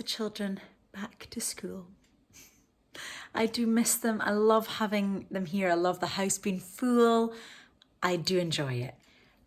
children back to school. I do miss them. I love having them here. I love the house being full. I do enjoy it.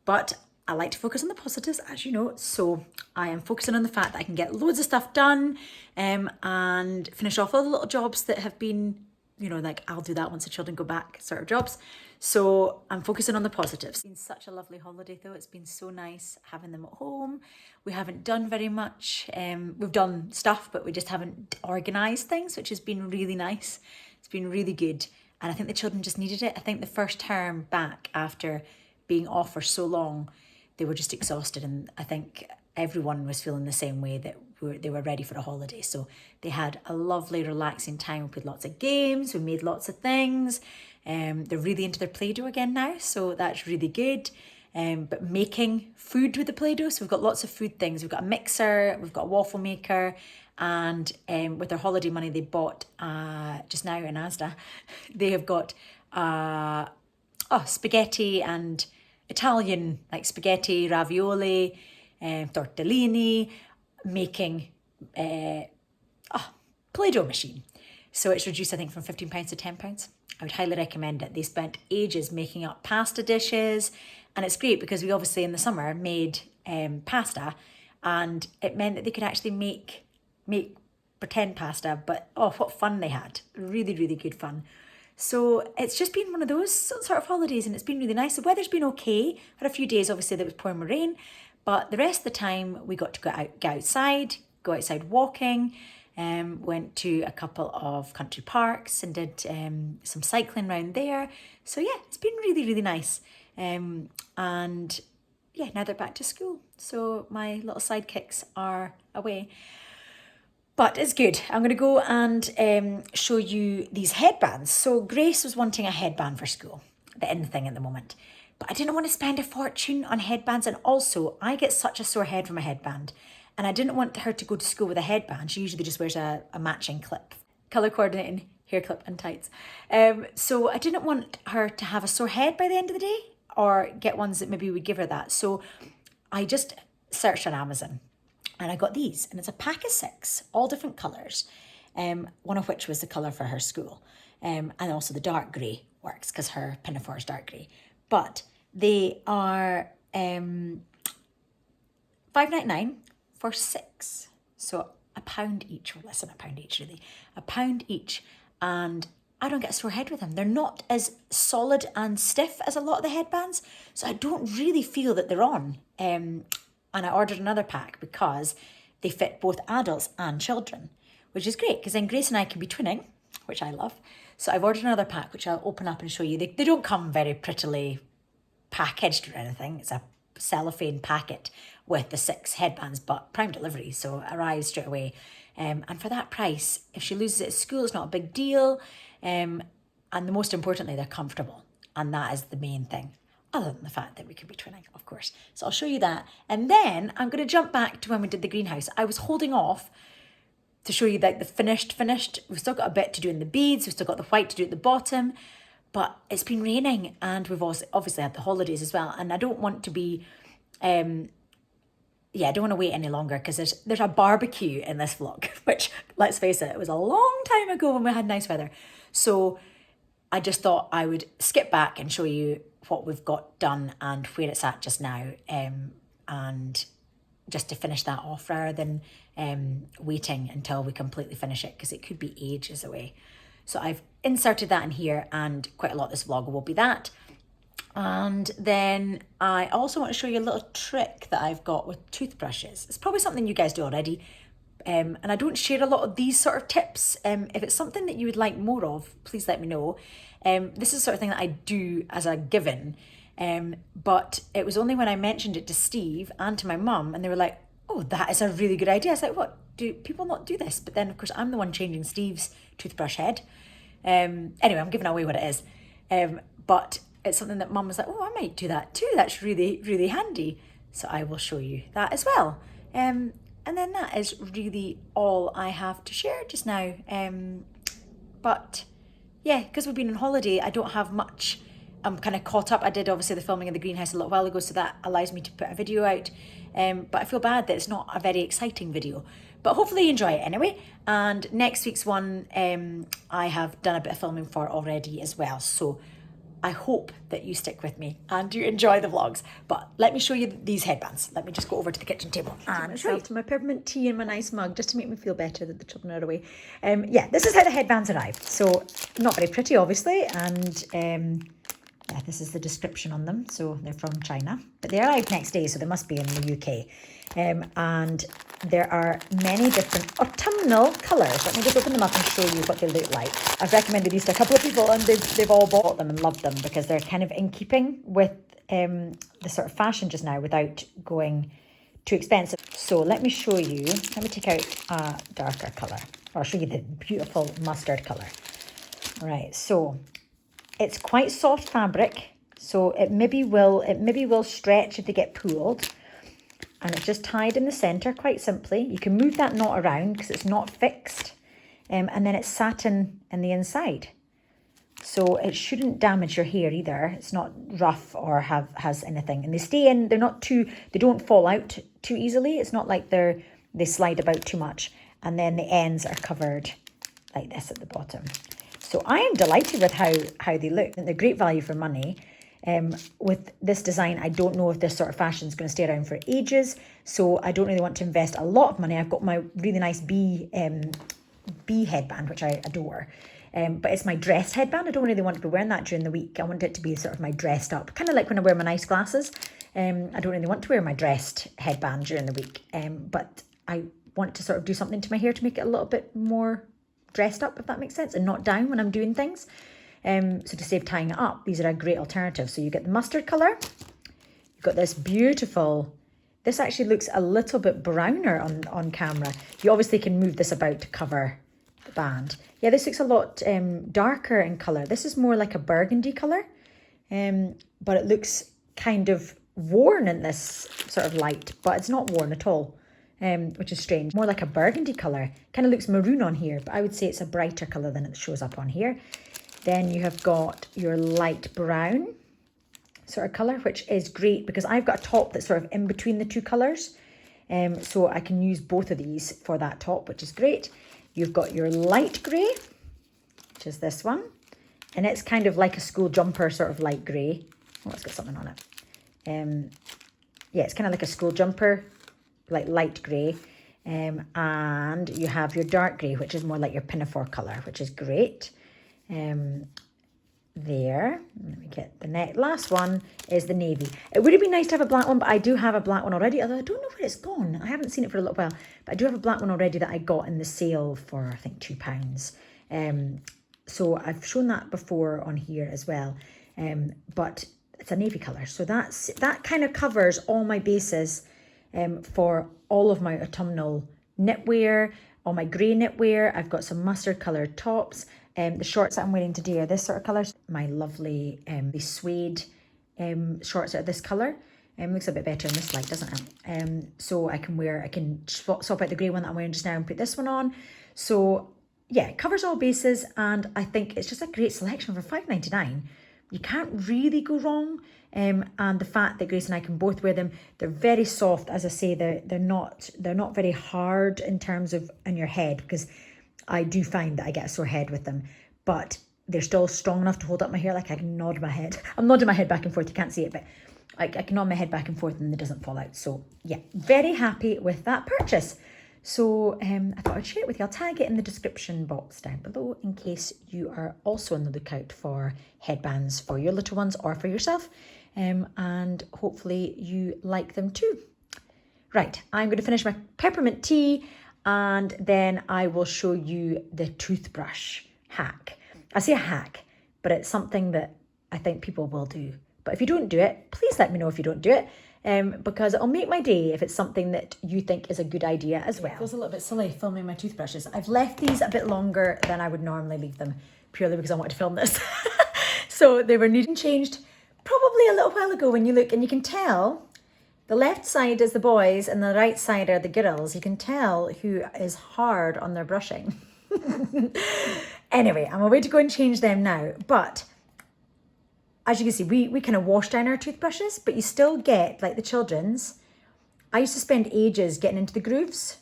But I like to focus on the positives, as you know. So I am focusing on the fact that I can get loads of stuff done and finish off all the little jobs that have been, you know, like I'll do that once the children go back sort of jobs. So I'm focusing on the positives. It's been such a lovely holiday though. It's been so nice having them at home. We haven't done very much. We've done stuff, but we just haven't organised things, which has been really nice. It's been really good. And I think the children just needed it. I think the first term back after being off for so long, they were just exhausted. And I think everyone was feeling the same way, that they were ready for a holiday. So they had a lovely, relaxing time. We played lots of games. We made lots of things. They're really into their Play-Doh again now, so that's really good. But making food with the Play-Doh, so we've got lots of food things. We've got a mixer, we've got a waffle maker, and with their holiday money they bought, just now in Asda, they have got spaghetti and Italian, like spaghetti, ravioli, tortellini, making Play-Doh machine. So it's reduced, I think, from £15 to £10. I would highly recommend it. They spent ages making up pasta dishes, and it's great because we obviously in the summer made pasta, and it meant that they could actually make pretend pasta, but oh, what fun they had. Really, really good fun. So it's just been one of those sort of holidays, and it's been really nice. The weather's been okay. Had a few days, obviously, that was pouring with rain, but the rest of the time we got to go outside walking. Went to a couple of country parks and did some cycling around there. So yeah, it's been really, really nice. And yeah, now they're back to school. So my little sidekicks are away. But it's good. I'm going to go and show you these headbands. So Grace was wanting a headband for school, the in thing at the moment. But I didn't want to spend a fortune on headbands. And also, I get such a sore head from a headband. And I didn't want her to go to school with a headband. She usually just wears a matching clip. Colour coordinating, hair clip and tights. So I didn't want her to have a sore head by the end of the day, or get ones that maybe would give her that. So I just searched on Amazon and I got these. And it's a pack of 6, all different colours. One of which was the colour for her school. And also the dark grey works because her pinafore is dark grey. But they are $5.99 for 6. So £1 each, or less than £1 each really. £1 each, and I don't get a sore head with them. They're not as solid and stiff as a lot of the headbands, so I don't really feel that they're on. And I ordered another pack because they fit both adults and children, which is great because then Grace and I can be twinning, which I love. So I've ordered another pack, which I'll open up and show you. They don't come very prettily packaged or anything. It's a cellophane packet with the 6 headbands, but prime delivery, so it arrives straight away. And for that price, if she loses it at school, it's not a big deal. And the most importantly, they're comfortable. And that is the main thing, other than the fact that we could be twinning, of course. So I'll show you that. And then I'm going to jump back to when we did the greenhouse. I was holding off to show you like the finished. We've still got a bit to do in the beads. We've still got the white to do at the bottom. But it's been raining, and we've obviously had the holidays as well. And I don't want to be... I don't want to wait any longer because there's a barbecue in this vlog, which, let's face it was a long time ago when we had nice weather. So I just thought I would skip back and show you what we've got done and where it's at just now, and just to finish that off rather than waiting until we completely finish it, because it could be ages away. So I've inserted that in here, and quite a lot of this vlog will be that. And then I also want to show you a little trick that I've got with toothbrushes. It's probably something you guys do already. And I don't share a lot of these sort of tips. If it's something that you would like more of, please let me know. This is the sort of thing that I do as a given. But it was only when I mentioned it to Steve and to my mum, and they were like, oh, that is a really good idea. I was like, what? Do people not do this? But then, of course, I'm the one changing Steve's toothbrush head. Anyway, I'm giving away what it is. But it's something that Mum was like, oh, I might do that too. That's really, really handy. So I will show you that as well. And then that is really all I have to share just now. But yeah, because we've been on holiday, I don't have much I'm kind of caught up. I did obviously the filming of the greenhouse a little while ago, so that allows me to put a video out. But I feel bad that it's not a very exciting video. But hopefully you enjoy it anyway. And next week's one, I have done a bit of filming for already as well. So I hope that you stick with me and you enjoy the vlogs. But let me show you these headbands. Let me just go over to the kitchen table and show you to my peppermint tea and my nice mug, just to make me feel better that the children are away. Yeah, this is how the headbands arrive. So not very pretty, obviously, and yeah, this is the description on them. So they're from China, but they arrived next day, so they must be in the UK. And there are many different autumnal colours. Let me just open them up and show you what they look like. I've recommended these to a couple of people and they've all bought them and loved them because they're kind of in keeping with the sort of fashion just now without going too expensive. So let me show you, let me take out a darker colour. Or I'll show you the beautiful mustard colour. Right, so it's quite soft fabric. So it maybe will stretch if they get pulled. And it's just tied in the centre quite simply. You can move that knot around because it's not fixed. And then it's satin in the inside. So it shouldn't damage your hair either. It's not rough or has anything. And they stay in, they don't fall out too easily. It's not like they slide about too much. And then the ends are covered like this at the bottom. So I am delighted with how they look. And they're great value for money. With this design, I don't know if this sort of fashion is going to stay around for ages, so I don't really want to invest a lot of money. I've got my really nice bee headband, which I adore, but it's my dressed headband. I don't really want to be wearing that during the week. I want it to be sort of my dressed up, kind of like when I wear my nice glasses. I don't really want to wear my dressed headband during the week, but I want to sort of do something to my hair to make it a little bit more dressed up, if that makes sense, and not down when I'm doing things. So to save tying it up, these are a great alternative. So you get the mustard colour. You've got this beautiful, this actually looks a little bit browner on camera. You obviously can move this about to cover the band. Yeah, this looks a lot darker in colour. This is more like a burgundy colour, but it looks kind of worn in this sort of light, but it's not worn at all, which is strange. More like a burgundy colour. Kind of looks maroon on here, but I would say it's a brighter colour than it shows up on here. Then you have got your light brown sort of colour, which is great because I've got a top that's sort of in between the two colours. So I can use both of these for that top, which is great. You've got your light grey, which is this one. And it's kind of like a school jumper, sort of light grey. Oh, it's got something on it. Yeah, it's kind of like a school jumper, like light grey. And you have your dark grey, which is more like your pinafore colour, which is great. There, let me get the last one is the navy. It would have been nice to have a black one, but I do have a black one already, although I don't know where it's gone. I haven't seen it for a little while, but I do have a black one already that I got in the sale for I think £2. So I've shown that before on here as well, but it's a navy colour, so that kind of covers all my bases for all of my autumnal knitwear, all my grey knitwear. I've got some mustard coloured tops. The shorts that I'm wearing today are this sort of colour. My lovely suede shorts are this colour. Looks a bit better in this light, doesn't it? So I can swap out the grey one that I'm wearing just now and put this one on. So yeah, it covers all bases, and I think it's just a great selection for £5.99. You can't really go wrong. And the fact that Grace and I can both wear them, they're very soft. As I say, they're not very hard in terms of on your head, because I do find that I get a sore head with them, but they're still strong enough to hold up my hair. Like I can nod my head. I'm nodding my head back and forth. You can't see it, but I can nod my head back and forth and it doesn't fall out. So yeah, very happy with that purchase. So I thought I'd share it with you. I'll tag it in the description box down below in case you are also on the lookout for headbands for your little ones or for yourself. And hopefully you like them too. Right, I'm going to finish my peppermint tea and then I will show you the toothbrush hack. I say a hack, but it's something that I think people will do. But if you don't do it, please let me know if you don't do it, because it'll make my day if it's something that you think is a good idea as well. It feels a little bit silly filming my toothbrushes. I've left these a bit longer than I would normally leave them, purely because I wanted to film this. So they were needing changed probably a little while ago. When you look and you can tell, the left side is the boys and the right side are the girls. You can tell who is hard on their brushing. Anyway, I'm away to go and change them now. But as you can see, we kind of wash down our toothbrushes, but you still get, like the children's, I used to spend ages getting into the grooves,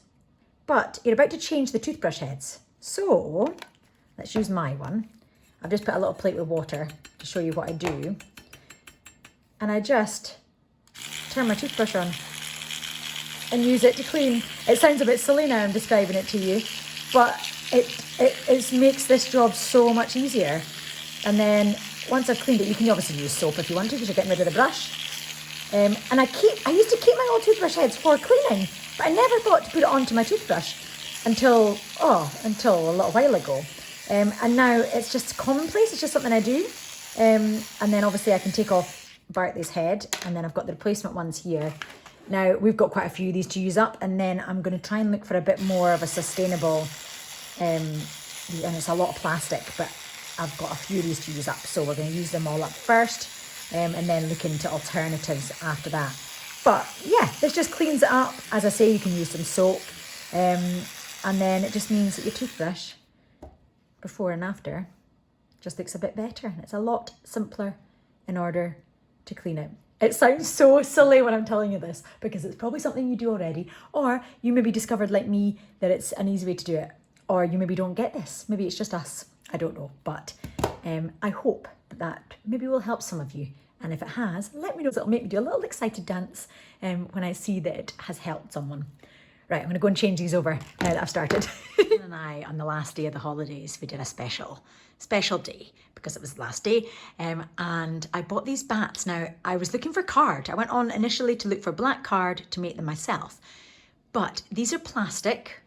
but you're about to change the toothbrush heads. So let's use my one. I've just put a little plate with water to show you what I do. And I just turn my toothbrush on and use it to clean. It sounds a bit silly now I'm describing it to you, but it makes this job so much easier. And then once I've cleaned it, you can obviously use soap if you want to, because you're getting rid of the brush. And I used to keep my old toothbrush heads for cleaning, but I never thought to put it onto my toothbrush until a little while ago. And now it's just commonplace, it's just something I do. And then obviously I can take off Bartley's head, and then I've got the replacement ones here. Now we've got quite a few of these to use up, and then I'm going to try and look for a bit more of a sustainable, and it's a lot of plastic, but I've got a few of these to use up, so we're going to use them all up first, and then look into alternatives after that. But yeah, this just cleans it up. As I say, you can use some soap, and then it just means that your toothbrush, before and after, just looks a bit better, and it's a lot simpler in order to clean it. It sounds so silly when I'm telling you this, because it's probably something you do already, or you maybe discovered like me that it's an easy way to do it, or you maybe don't get this. Maybe it's just us. I don't know, but I hope that maybe will help some of you. And if it has, let me know. It'll make me do a little excited dance when I see that it has helped someone. Right, I'm going to go and change these over now that I've started. And I, on the last day of the holidays, we did a special day because it was the last day. And I bought these bats. Now, I was looking for card. I went on initially to look for black card to make them myself. But these are plastic.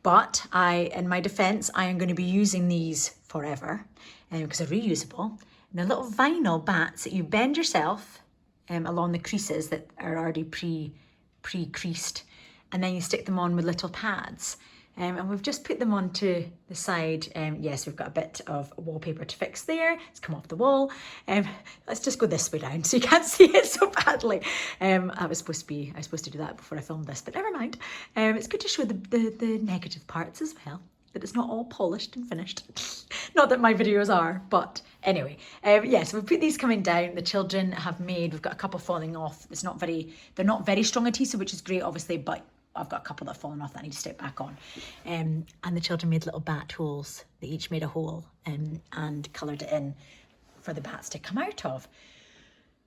But in my defense, I am going to be using these forever because they're reusable. And they're little vinyl bats that you bend yourself along the creases that are already pre-creased. And then you stick them on with little pads. And we've just put them onto the side. Yes, we've got a bit of wallpaper to fix there. It's come off the wall. Let's just go this way down so you can't see it so badly. I was supposed to do that before I filmed this, but never mind. It's good to show the negative parts as well, that it's not all polished and finished. Not that my videos are, but anyway. Yes, we've put these coming down. The children have made, we've got a couple falling off. They're not very strong adhesive, which is great, obviously, but I've got a couple that have fallen off that I need to stick back on. And the children made little bat holes. They each made a hole and coloured it in for the bats to come out of.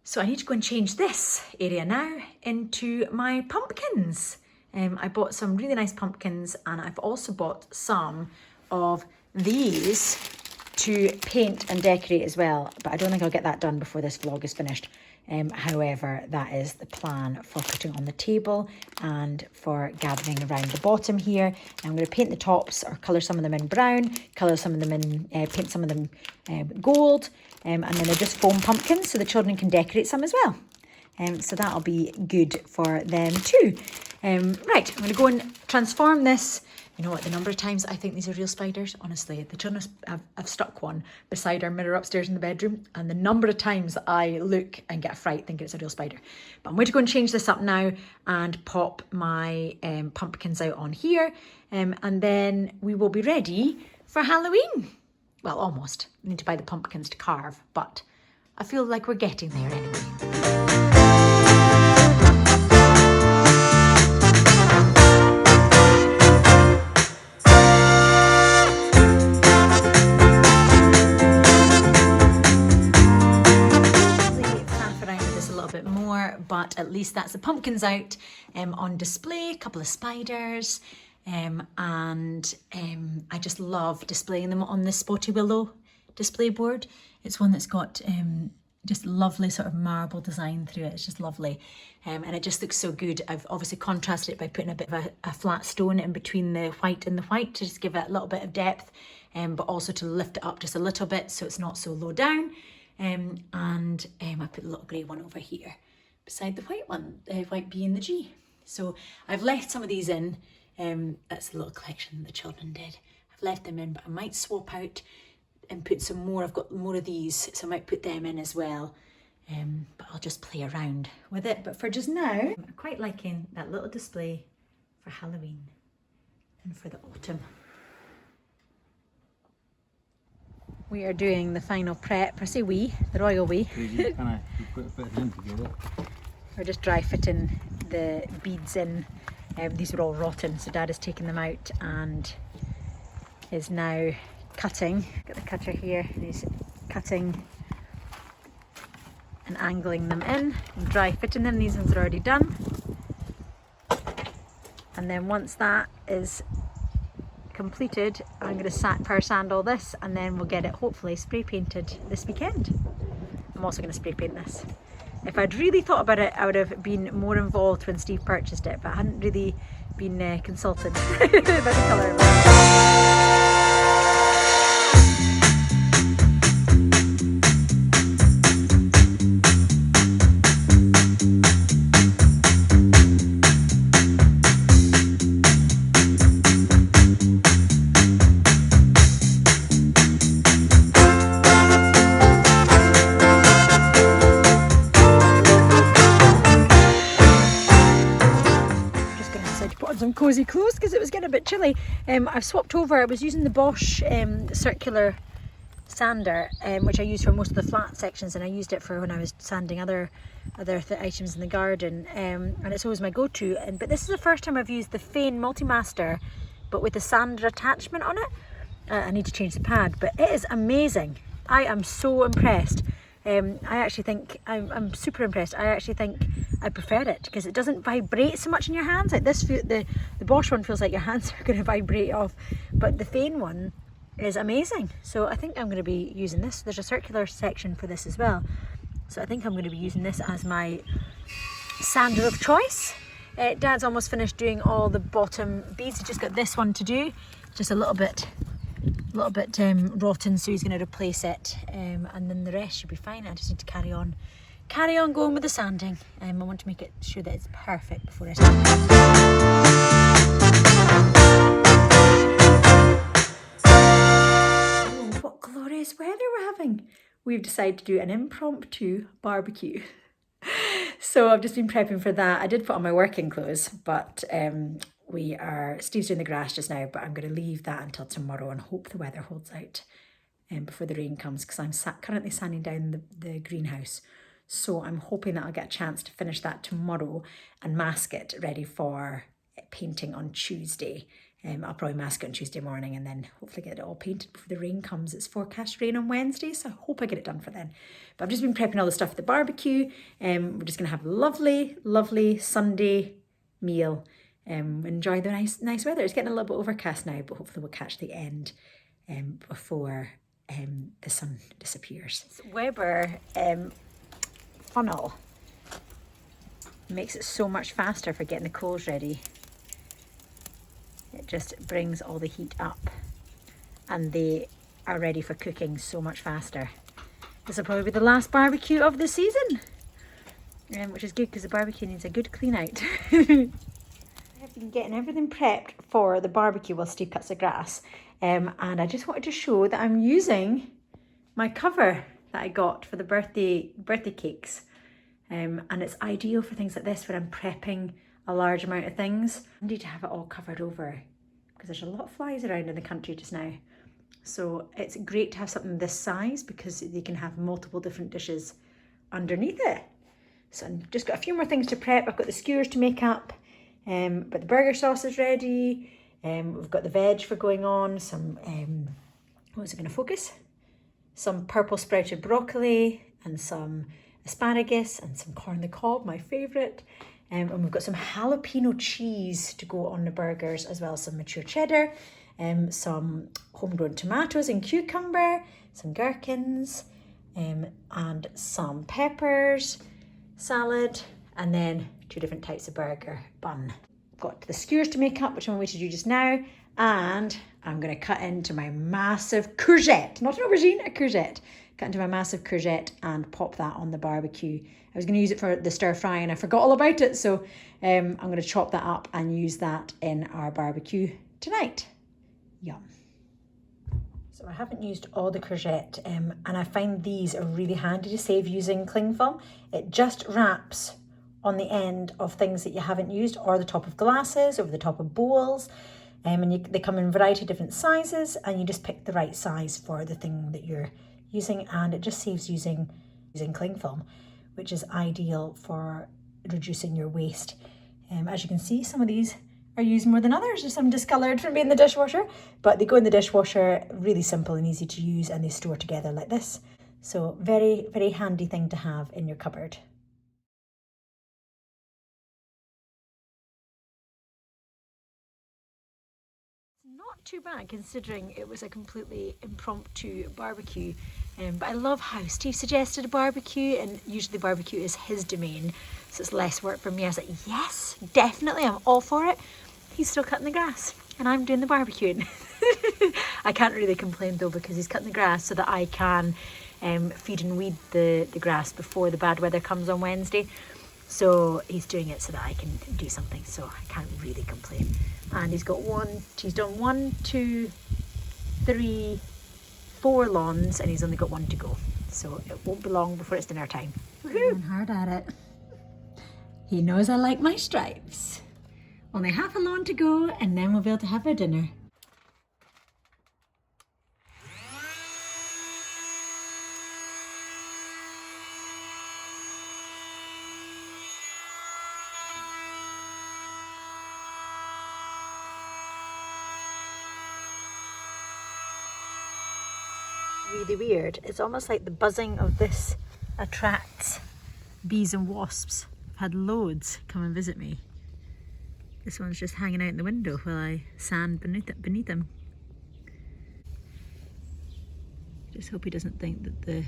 So I need to go and change this area now into my pumpkins. I bought some really nice pumpkins, and I've also bought some of these to paint and decorate as well. But I don't think I'll get that done before this vlog is finished. However, that is the plan for putting on the table and for gathering around the bottom here. I'm going to paint the tops, or colour some of them in brown, colour some of them in, paint some of them gold, and then they're just foam pumpkins so the children can decorate some as well. So that'll be good for them too. Right, I'm going to go and transform this. You know what, the number of times I think these are real spiders, honestly, the children have stuck one beside our mirror upstairs in the bedroom, and the number of times I look and get a fright thinking it's a real spider. But I'm going to go and change this up now and pop my pumpkins out on here, and then we will be ready for Halloween. Well, almost. I need to buy the pumpkins to carve, but I feel like we're getting there anyway. But at least that's the pumpkins out on display, a couple of spiders, and I just love displaying them on this Spotty Willow display board. It's one that's got just lovely sort of marble design through it. It's just lovely, and it just looks so good. I've obviously contrasted it by putting a bit of a flat stone in between the white and the white to just give it a little bit of depth, but also to lift it up just a little bit so it's not so low down. And I put a little grey one over here beside the white one, white B and the G. So I've left some of these in. That's the little collection the children did. I've left them in, but I might swap out and put some more. I've got more of these, so I might put them in as well. But I'll just play around with it. But for just now, I'm quite liking that little display for Halloween and for the autumn. We are doing the final prep. I say we, the royal we. You put a bit of them together. We're just dry fitting the beads in. These were all rotten, so Dad has taken them out and is now cutting. Got the cutter here, and he's cutting and angling them in and dry fitting them. These ones are already done. And then once that is completed, I'm going to power sand all this, and then we'll get it hopefully spray painted this weekend. I'm also going to spray paint this. If I'd really thought about it, I would have been more involved when Steve purchased it, but I hadn't really been consulted about the colour. Some cosy clothes because it was getting a bit chilly. I've swapped over. I was using the Bosch circular sander, which I use for most of the flat sections, and I used it for when I was sanding other items in the garden, and it's always my go-to. But this is the first time I've used the Fane Multimaster, but with the sander attachment on it. I need to change the pad, but it is amazing. I am so impressed. I actually think I'm super impressed. I actually think I prefer it because it doesn't vibrate so much in your hands. Like this, the Bosch one feels like your hands are going to vibrate off, but the Fane one is amazing. So I think I'm going to be using this. There's a circular section for this as well, so I think I'm going to be using this as my sander of choice. Dad's almost finished doing all the bottom beads. He's just got this one to do, just a little bit rotten, so he's going to replace it, and then the rest should be fine. I just need to carry on going with the sanding. I want to make it sure that it's perfect before I start. Oh, what glorious weather we're having. We've decided to do an impromptu barbecue. So I've just been prepping for that. I did put on my working clothes, but Steve's doing the grass just now, but I'm going to leave that until tomorrow and hope the weather holds out before the rain comes, because I'm currently sanding down the greenhouse. So I'm hoping that I'll get a chance to finish that tomorrow and mask it ready for painting on Tuesday. I'll probably mask it on Tuesday morning and then hopefully get it all painted before the rain comes. It's forecast rain on Wednesday, so I hope I get it done for then. But I've just been prepping all the stuff for the barbecue. We're just going to have a lovely, lovely Sunday meal. Enjoy the nice weather. It's getting a little bit overcast now, but hopefully we'll catch the end before the sun disappears. Weber funnel makes it so much faster for getting the coals ready. It just brings all the heat up and they are ready for cooking so much faster. This will probably be the last barbecue of the season, which is good because the barbecue needs a good clean out. I've been getting everything prepped for the barbecue while Steve cuts the grass, and I just wanted to show that I'm using my cover that I got for the birthday cakes, and it's ideal for things like this when I'm prepping a large amount of things. I need to have it all covered over because there's a lot of flies around in the country just now, so it's great to have something this size because you can have multiple different dishes underneath it. So I've just got a few more things to prep. I've got the skewers to make up, but the burger sauce is ready. We've got the veg for going on, some what was it going to focus? Some purple sprouted broccoli and some asparagus and some corn on the cob, my favourite. And we've got some jalapeno cheese to go on the burgers, as well as some mature cheddar, some homegrown tomatoes and cucumber, some gherkins, and some peppers, salad, and then 2 different types of burger bun. Got the skewers to make up, which I'm going to do just now, and I'm going to cut into my massive courgette, not an aubergine, a courgette. Cut into my massive courgette and pop that on the barbecue. I was going to use it for the stir fry and I forgot all about it, so I'm going to chop that up and use that in our barbecue tonight. Yum. So I haven't used all the courgette, and I find these are really handy to save using cling film. It just wraps on the end of things that you haven't used, or the top of glasses, over the top of bowls. And they come in a variety of different sizes, and you just pick the right size for the thing that you're using, and it just saves using cling film, which is ideal for reducing your waste. As you can see, some of these are used more than others. There's some discoloured from being in the dishwasher, but they go in the dishwasher, really simple and easy to use, and they store together like this. So very, very handy thing to have in your cupboard. Not too bad considering it was a completely impromptu barbecue, but I love how Steve suggested a barbecue, and usually barbecue is his domain, so it's less work for me. I was like, yes, definitely, I'm all for it. He's still cutting the grass and I'm doing the barbecuing. I can't really complain though, because he's cutting the grass so that I can feed and weed the grass before the bad weather comes on Wednesday. So he's doing it so that I can do something, so I can't really complain. And he's done 1, 2, 3, 4 lawns, and he's only got 1 to go. So it won't be long before it's dinner time. I'm hard at it. He knows I like my stripes. Only half a lawn to go, and then we'll be able to have our dinner. Really weird. It's almost like the buzzing of this attracts bees and wasps. I've had loads come and visit me. This one's just hanging out in the window while I sand beneath him. Just hope he doesn't think that the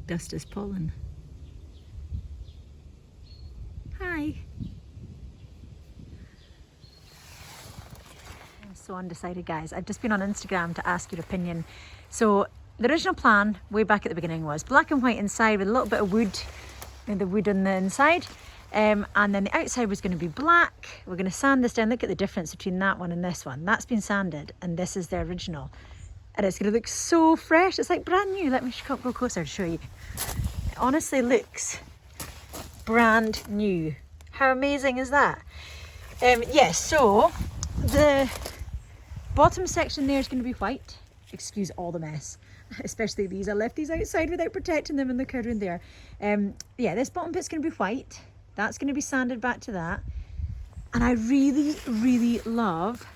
dust is pollen. Hi. I'm so undecided, guys. I've just been on Instagram to ask your opinion. So the original plan way back at the beginning was black and white inside with a little bit of wood, and the wood on the inside, and then the outside was going to be black. We're going to sand this down. Look at the difference between that one and this one. That's been sanded, and this is the original, and it's going to look so fresh. It's like brand new. Let me go closer to show you. It honestly looks brand new. How amazing is that? Yes, so the bottom section there is going to be white. Excuse all the mess, especially these. I left these outside without protecting them, and look around there. Yeah, this bottom bit's going to be white. That's going to be sanded back to that. And I really, really love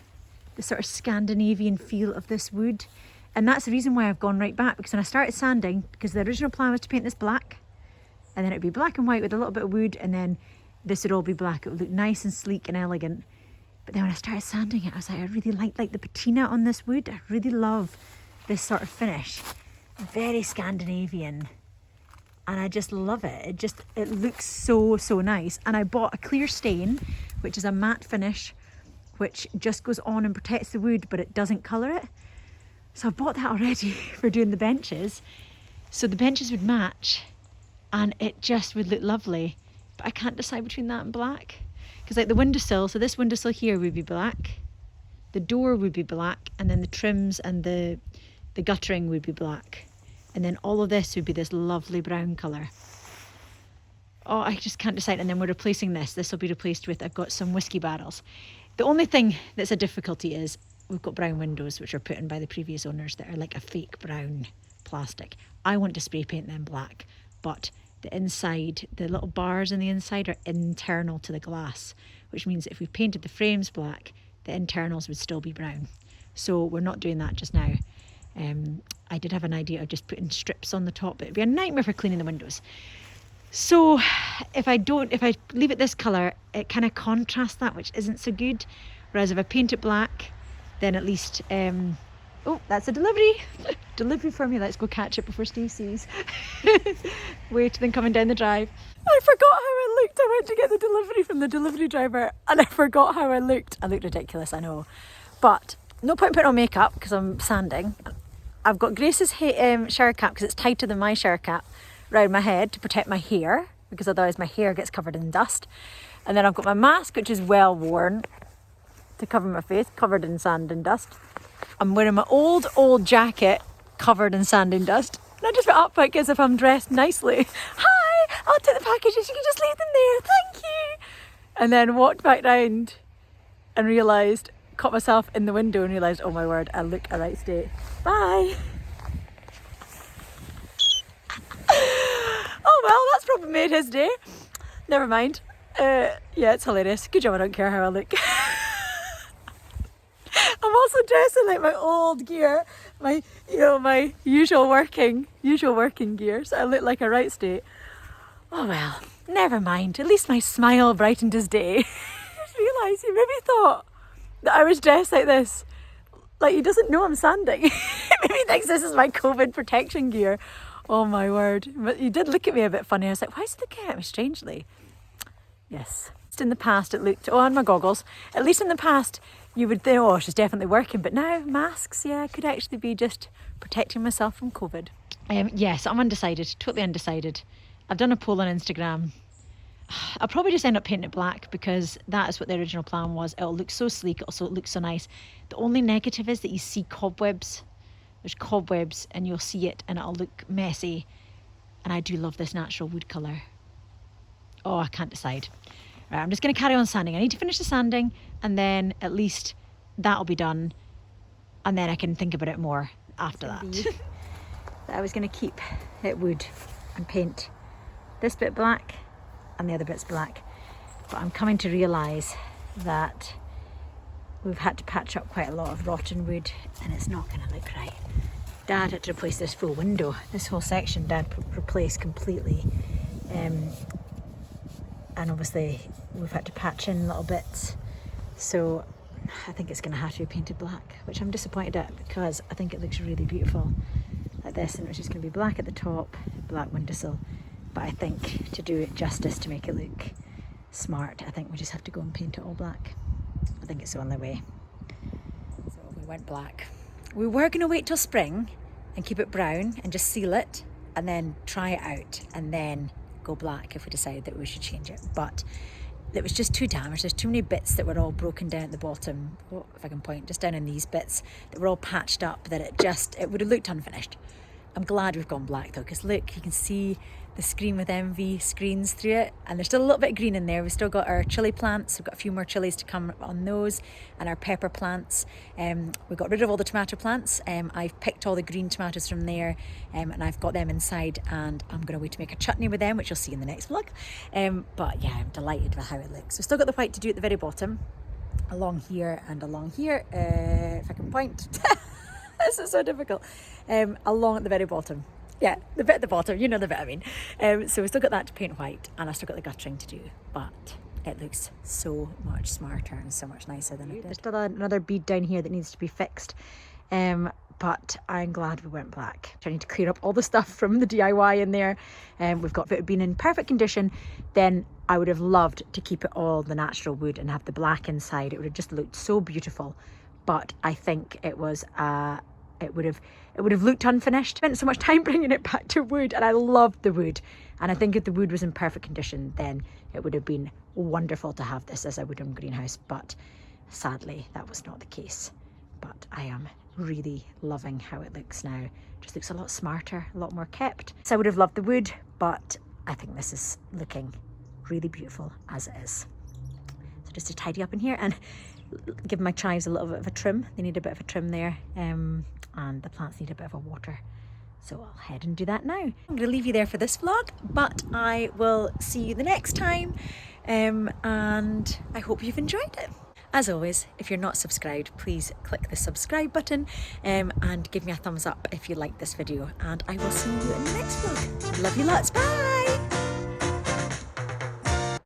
the sort of Scandinavian feel of this wood. And that's the reason why I've gone right back, because when I started sanding, because the original plan was to paint this black, and then it'd be black and white with a little bit of wood, and then this would all be black. It would look nice and sleek and elegant. But then when I started sanding it, I was like, I really like the patina on this wood. I really love this sort of finish. Very Scandinavian. And I just love it. It looks so, so nice. And I bought a clear stain, which is a matte finish, which just goes on and protects the wood, but it doesn't colour it. So I bought that already for doing the benches. So the benches would match, and it just would look lovely. But I can't decide between that and black. Because like the windowsill, so this windowsill here would be black, the door would be black, and then the trims and the guttering would be black. And then all of this would be this lovely brown colour. Oh, I just can't decide. And then we're replacing this. This will be replaced with, I've got some whiskey barrels. The only thing that's a difficulty is we've got brown windows, which are put in by the previous owners, that are like a fake brown plastic. I want to spray paint them black, but the inside, the little bars in the inside are internal to the glass, which means that if we painted the frames black, the internals would still be brown. So we're not doing that just now. I did have an idea of just putting strips on the top, but it'd be a nightmare for cleaning the windows. So if I leave it this colour, it kind of contrasts that, which isn't so good. Whereas if I paint it black, then at least, oh, that's a delivery. Delivery for me. Let's go catch it before Steve sees. Wait till them coming down the drive. I forgot how I looked. I went to get the delivery from the delivery driver, and I forgot how I looked. I looked ridiculous, I know. But no point putting on makeup because I'm sanding. I've got Grace's shower cap, because it's tighter than my shower cap, around my head to protect my hair, because otherwise my hair gets covered in dust. And then I've got my mask, which is well worn, to cover my face, covered in sand and dust. I'm wearing my old jacket, covered in sand and dust. And I just went up like as if I'm dressed nicely. Hi, I'll take the packages, you can just leave them there, thank you. And then walked back round and realised caught myself in the window and realised, oh my word, I look a right state. Bye. Oh well, that's probably made his day. Never mind. Yeah, it's hilarious. Good job, I don't care how I look. I'm also dressed in like my old gear, my usual working gear, so I look like a right state. Oh well, never mind. At least my smile brightened his day. I just realised he maybe thought that I was dressed like this. Like he doesn't know I'm sanding. Maybe he thinks this is my COVID protection gear. Oh my word. But he did look at me a bit funny. I was like, why is he looking at me strangely? Yes. Just in the past it looked, oh, and my goggles. At least in the past you would think, oh, she's definitely working. But now masks, yeah, could actually be just protecting myself from COVID. Yes, I'm undecided, totally undecided. I've done a poll on Instagram. I'll probably just end up painting it black because that is what the original plan was. It'll look so sleek, also it looks so nice. The only negative is that you see cobwebs. There's cobwebs and you'll see it and it'll look messy. And I do love this natural wood colour. Oh, I can't decide. Right, I'm just going to carry on sanding. I need to finish the sanding and then at least that'll be done. And then I can think about it more after that. I was going to keep it wood and paint this bit black and the other bit's black. But I'm coming to realise that we've had to patch up quite a lot of rotten wood and it's not going to look right. Dad had to replace this full window. This whole section Dad replaced completely. And obviously we've had to patch in little bits. So I think it's going to have to be painted black, which I'm disappointed at because I think it looks really beautiful like this, and it's just going to be black at the top, black windowsill. But I think to do it justice, to make it look smart, I think we just have to go and paint it all black. I think it's the only way. So we went black. We were going to wait till spring and keep it brown and just seal it and then try it out and then go black if we decided that we should change it. But it was just too damaged. There's too many bits that were all broken down at the bottom. Oh, if I can point just down in these bits that were all patched up, that it would have looked unfinished. I'm glad we've gone black though, because look, you can see the Screen with Envy screens through it, and there's still a little bit of green in there. We've still got our chilli plants. We've got a few more chilies to come on those, and our pepper plants. We got rid of all the tomato plants. I've picked all the green tomatoes from there, and I've got them inside, and I'm going to wait to make a chutney with them, which you'll see in the next vlog. But yeah, I'm delighted with how it looks. We've still got the white to do at the very bottom, along here and along here, if I can point. This is so difficult. Along at the very bottom. Yeah, the bit at the bottom, you know the bit I mean. So we've still got that to paint white, and I've still got the guttering to do, but it looks so much smarter and so much nicer than it did. There's still another bead down here that needs to be fixed, but I'm glad we went black. I need to clear up all the stuff from the DIY in there. We've got, if it had been in perfect condition, then I would have loved to keep it all the natural wood and have the black inside. It would have just looked so beautiful, but I think it was it would have looked unfinished. Spent so much time bringing it back to wood, and I loved the wood, and I think if the wood was in perfect condition, then it would have been wonderful to have this as a wooden greenhouse, but sadly that was not the case. But I am really loving how it looks now. It just looks a lot smarter, a lot more kept. So I would have loved the wood, but I think this is looking really beautiful as it is. So just to tidy up in here and give my chives a little bit of a trim. They need a bit of a trim there, and the plants need a bit of a water. So I'll head and do that now. I'm going to leave you there for this vlog, but I will see you the next time, and I hope you've enjoyed it. As always, if you're not subscribed, please click the subscribe button, and give me a thumbs up if you like this video, and I will see you in the next vlog. Love you lots, bye!